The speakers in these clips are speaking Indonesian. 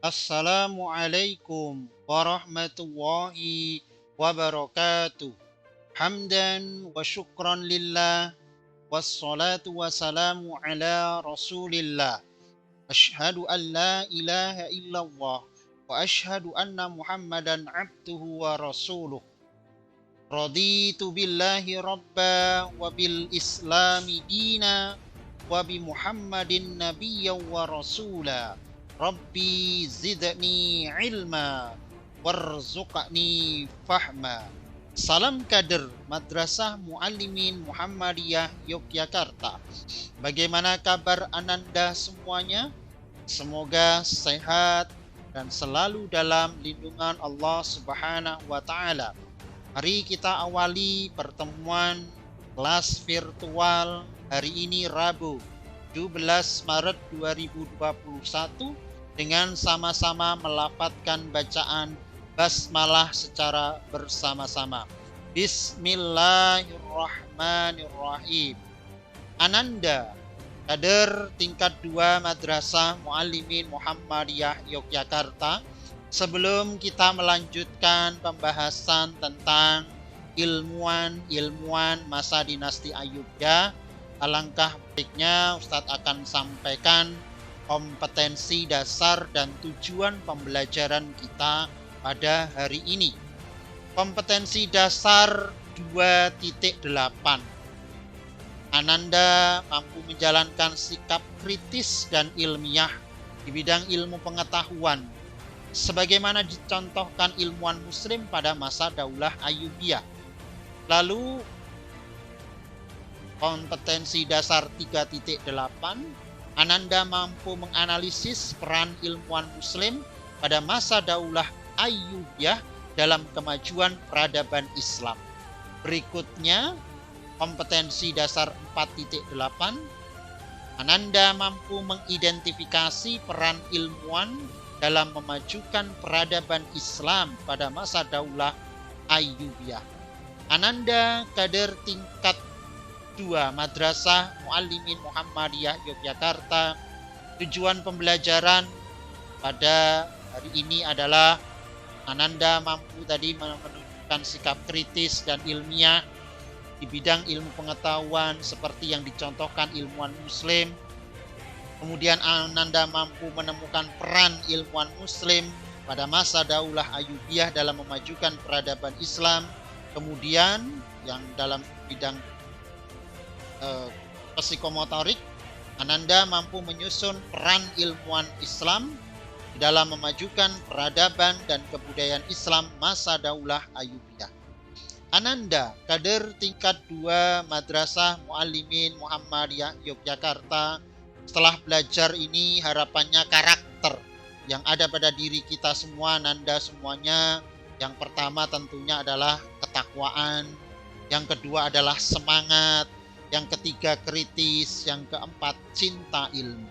Assalamualaikum warahmatullahi wabarakatuh. Hamdan wa syukran lillah wassalatu wassalamu ala rasulillah. Ashhadu an la ilaha illallah wa ashhadu anna Muhammadan abduhu wa rasuluh. Raditu billahi rabba wa bil islami dina wa bi Muhammadin nabiyyan wa rasula. Rabbi zidni ilma warzuqni fahma. Salam kader Madrasah Muallimin Muhammadiyah Yogyakarta. Bagaimana kabar Ananda semuanya? Semoga sehat dan selalu dalam lindungan Allah Subhanahu wa taala. Mari kita awali pertemuan kelas virtual hari ini Rabu 17 Maret 2021 dengan sama-sama melafadzkan bacaan basmalah secara bersama-sama. Bismillahirrahmanirrahim. Ananda, kader tingkat 2 Madrasah Muallimin Muhammadiyah Yogyakarta, sebelum kita melanjutkan pembahasan tentang ilmuwan masa dinasti Ayyubiyah, alangkah baiknya Ustadz akan sampaikan kompetensi dasar dan tujuan pembelajaran kita pada hari ini. Kompetensi dasar 2.8. Ananda mampu menjalankan sikap kritis dan ilmiah di bidang ilmu pengetahuan sebagaimana dicontohkan ilmuwan muslim pada masa Daulah Ayyubiyah. Lalu kompetensi dasar 3.8, Ananda mampu menganalisis peran ilmuwan muslim pada masa Daulah Ayyubiyah dalam kemajuan peradaban Islam. Berikutnya, kompetensi dasar 4.8, Ananda mampu mengidentifikasi peran ilmuwan dalam memajukan peradaban Islam pada masa Daulah Ayyubiyah. Ananda kader tingkat 2 Madrasah Muallimin Muhammadiyah Yogyakarta. Tujuan pembelajaran pada hari ini adalah Ananda mampu tadi menunjukkan sikap kritis dan ilmiah di bidang ilmu pengetahuan seperti yang dicontohkan ilmuwan muslim. Kemudian Ananda mampu menemukan peran ilmuwan muslim pada masa Daulah Ayyubiyah dalam memajukan peradaban Islam. Kemudian yang dalam bidang psikomotorik, Ananda mampu menyusun peran ilmuwan Islam dalam memajukan peradaban dan kebudayaan Islam masa Daulah Ayyubiyah. Ananda, kader tingkat 2 Madrasah Muallimin Muhammadiyah Yogyakarta. Setelah belajar ini harapannya karakter yang ada pada diri kita semua, Ananda semuanya. Yang pertama tentunya adalah ketakwaan, yang kedua adalah semangat, yang ketiga kritis, yang keempat cinta ilmu.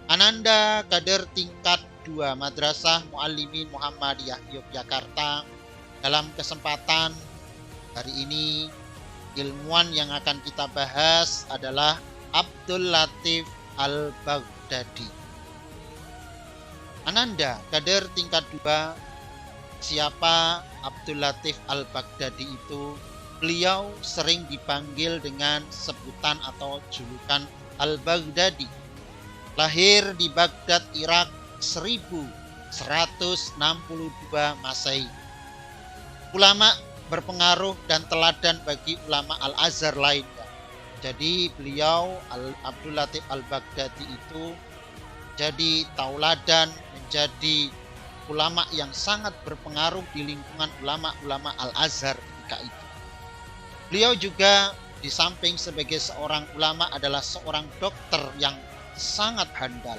Ananda kader tingkat 2 Madrasah Muallimin Muhammadiyah Yogyakarta. Dalam kesempatan hari ini, ilmuwan yang akan kita bahas adalah Abdul Latif Al-Baghdadi. Ananda, kader tingkat 2, siapa Abdul Latif Al-Baghdadi itu? Beliau sering dipanggil dengan sebutan atau julukan Al-Baghdadi. Lahir di Baghdad, Irak 1162 Masehi. Ulama berpengaruh dan teladan bagi ulama Al-Azhar lainnya. Jadi beliau Abdul Latif Al-Baghdadi itu jadi tauladan, menjadi ulama yang sangat berpengaruh di lingkungan ulama-ulama Al-Azhar ketika itu. Beliau juga di samping sebagai seorang ulama adalah seorang dokter yang sangat handal.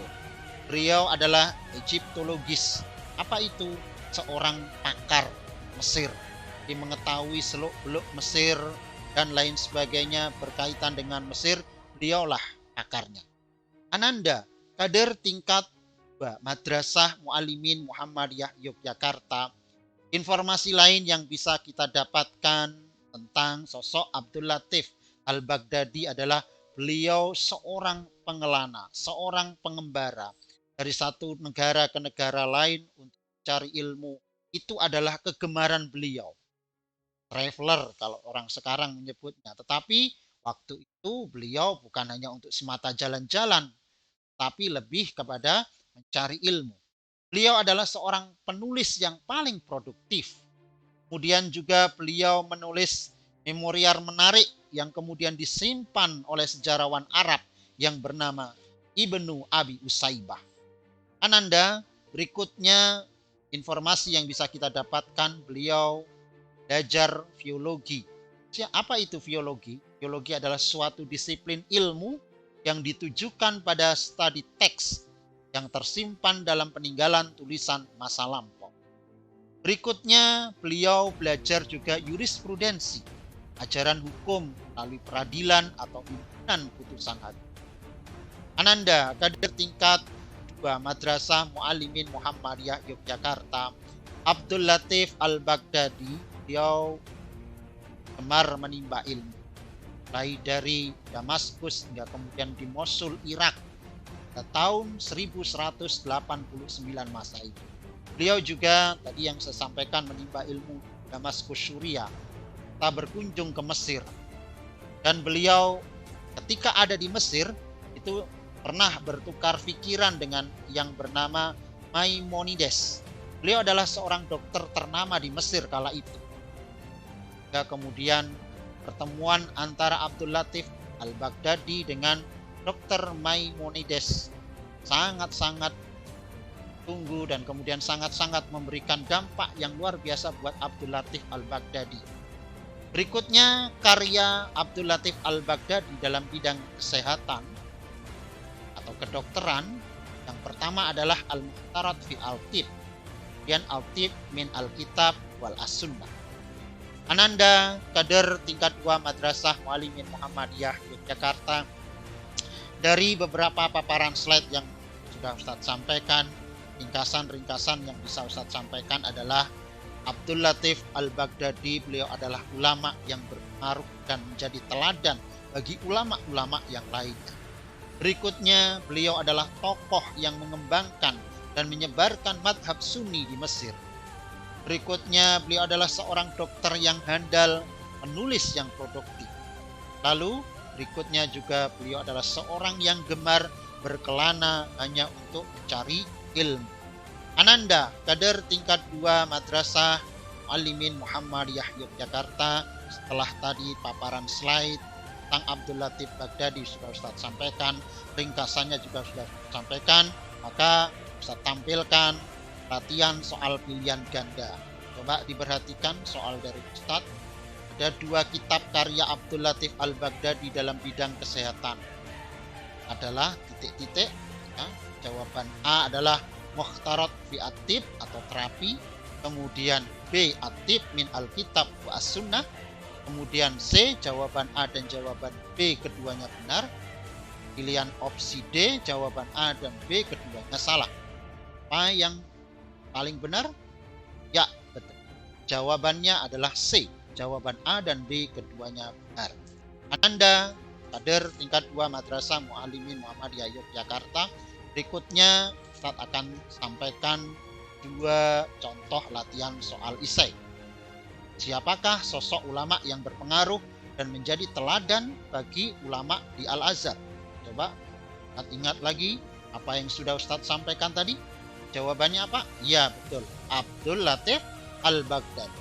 Beliau adalah Egyptologis. Apa itu? Seorang pakar Mesir. Dia mengetahui seluk-beluk Mesir dan lain sebagainya berkaitan dengan Mesir, beliaulah pakarnya. Ananda, kader tingkat 2 Madrasah Muallimin Muhammadiyah Yogyakarta. Informasi lain yang bisa kita dapatkan tentang sosok Abdul Latif Al-Baghdadi adalah beliau seorang pengelana, seorang pengembara. dari satu negara ke negara lain untuk mencari ilmu. Itu adalah kegemaran beliau. Traveler kalau orang sekarang menyebutnya. Tetapi waktu itu beliau bukan hanya untuk semata jalan-jalan, tapi lebih kepada mencari ilmu. Beliau adalah seorang penulis yang paling produktif. Kemudian juga beliau menulis memorial menarik yang kemudian disimpan oleh sejarawan Arab yang bernama Ibnu Abi Usaibah. Ananda, berikutnya informasi yang bisa kita dapatkan, beliau belajar biologi. Apa itu biologi? Biologi adalah suatu disiplin ilmu yang ditujukan pada studi teks yang tersimpan dalam peninggalan tulisan masa lampau. Berikutnya, beliau belajar juga jurisprudensi, ajaran hukum melalui peradilan atau himpunan putusan hakim. Ananda, kader tingkat 2 Madrasah Muallimin Muhammadiyah Yogyakarta, Abdul Latif Al-Baghdadi, beliau gemar menimba ilmu. Mulai dari Damaskus hingga kemudian di Mosul, Irak, pada tahun 1189 Masehi. Beliau juga tadi yang saya sampaikan menimba ilmu Damaskus, Syria. Kita berkunjung ke Mesir. Dan beliau ketika ada di Mesir itu pernah bertukar pikiran dengan yang bernama Maimonides. Beliau adalah seorang dokter ternama di Mesir kala itu. Dan kemudian pertemuan antara Abdul Latif Al-Baghdadi dengan Dr. Maimonides sangat-sangat tunggu dan kemudian sangat-sangat memberikan dampak yang luar biasa buat Abdul Latif Al-Baghdadi. Berikutnya karya Abdul Latif Al-Baghdadi dalam bidang kesehatan atau kedokteran. Yang pertama adalah Al-Muhtarat fi Al-Tib, kemudian Al-Tib min Al-Kitab wal As-Sunnah. Ananda, kader tingkat 2 Madrasah Muallimin Muhammadiyah Yogyakarta, dari beberapa paparan slide yang sudah Ustadz sampaikan, ringkasan-ringkasan yang bisa Ustadz sampaikan adalah Abdul Latif Al-Baghdadi, beliau adalah ulama yang berpengaruh dan menjadi teladan bagi ulama-ulama yang lainnya. Berikutnya, beliau adalah tokoh yang mengembangkan dan menyebarkan madhab Sunni di Mesir. Berikutnya, beliau adalah seorang dokter yang handal, penulis yang produktif. Lalu, berikutnya juga beliau adalah seorang yang gemar berkelana hanya untuk mencari ilmu. Ananda, kader tingkat 2 Madrasah Muallimin Muhammadiyah Yogyakarta, setelah tadi paparan slide tentang Abdul Latif Baghdadi sudah Ustaz sampaikan, ringkasannya juga sudah sampaikan, maka Ustaz tampilkan latihan soal pilihan ganda. Coba diperhatikan soal dari Ustaz. Ada 2 kitab karya Abdul Latif Al-Baghdadi dalam bidang kesehatan. Adalah titik-titik. Ya. Jawaban A adalah Muhtarat fi At-Tib atau terapi. Kemudian B, At-Tib min Al-Kitab wa As-Sunnah. Kemudian C, jawaban A dan jawaban B keduanya benar. Pilihan opsi D, jawaban A dan B keduanya salah. Apa yang paling benar? Ya, betul. Jawabannya adalah C. Jawaban A dan B keduanya benar. Ananda, kader tingkat 2 Madrasah Muallimin Muhammadiyah Yogyakarta. Berikutnya Ustaz akan sampaikan 2 contoh latihan soal esai. Siapakah sosok ulama yang berpengaruh dan menjadi teladan bagi ulama di Al-Azhar? Coba ingat lagi apa yang sudah Ustaz sampaikan tadi. Jawabannya apa? Ya, betul. Abdul Latif Al-Baghdadi.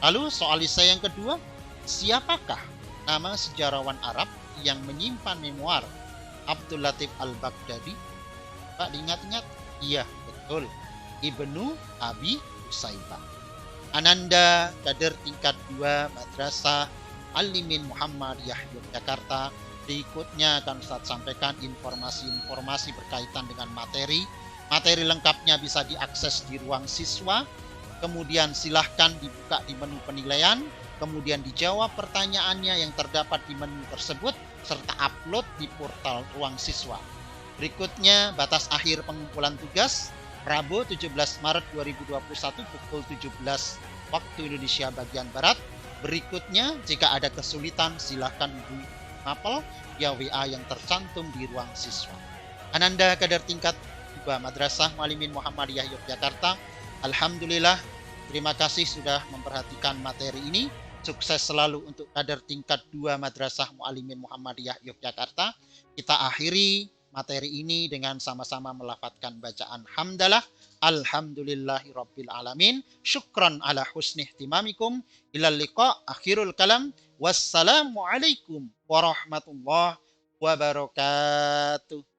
Lalu soal esai yang kedua, siapakah nama sejarawan Arab yang menyimpan memoir Abdul Latif Al-Baghdadi? Pak, diingat-ingat? Iya, betul. Ibnu Abi Usaibah. Ananda, kader tingkat 2 Madrasah Muallimin Muhammadiyah Yogyakarta. Berikutnya akan Ustaz sampaikan informasi-informasi berkaitan dengan materi. Materi lengkapnya bisa diakses di ruang siswa. Kemudian silahkan dibuka di menu penilaian. Kemudian dijawab pertanyaannya yang terdapat di menu tersebut serta upload di portal ruang siswa. Berikutnya batas akhir pengumpulan tugas Rabu 17 Maret 2021 pukul 17 waktu Indonesia bagian Barat. Berikutnya jika ada kesulitan silahkan hubungi mapel via WA yang tercantum di ruang siswa. Ananda, kader tingkat 2 Madrasah Muallimin Muhammadiyah Yogyakarta. Alhamdulillah, terima kasih sudah memperhatikan materi ini. Sukses selalu untuk kader tingkat 2 Madrasah Muallimin Muhammadiyah Yogyakarta. Kita akhiri materi ini dengan sama-sama melafadzkan bacaan hamdalah. Alhamdulillahirabbil alamin. Syukran ala husni ihtimamikum. Ilal liqa. Akhirul kalam. Wassalamualaikum warahmatullahi wabarakatuh.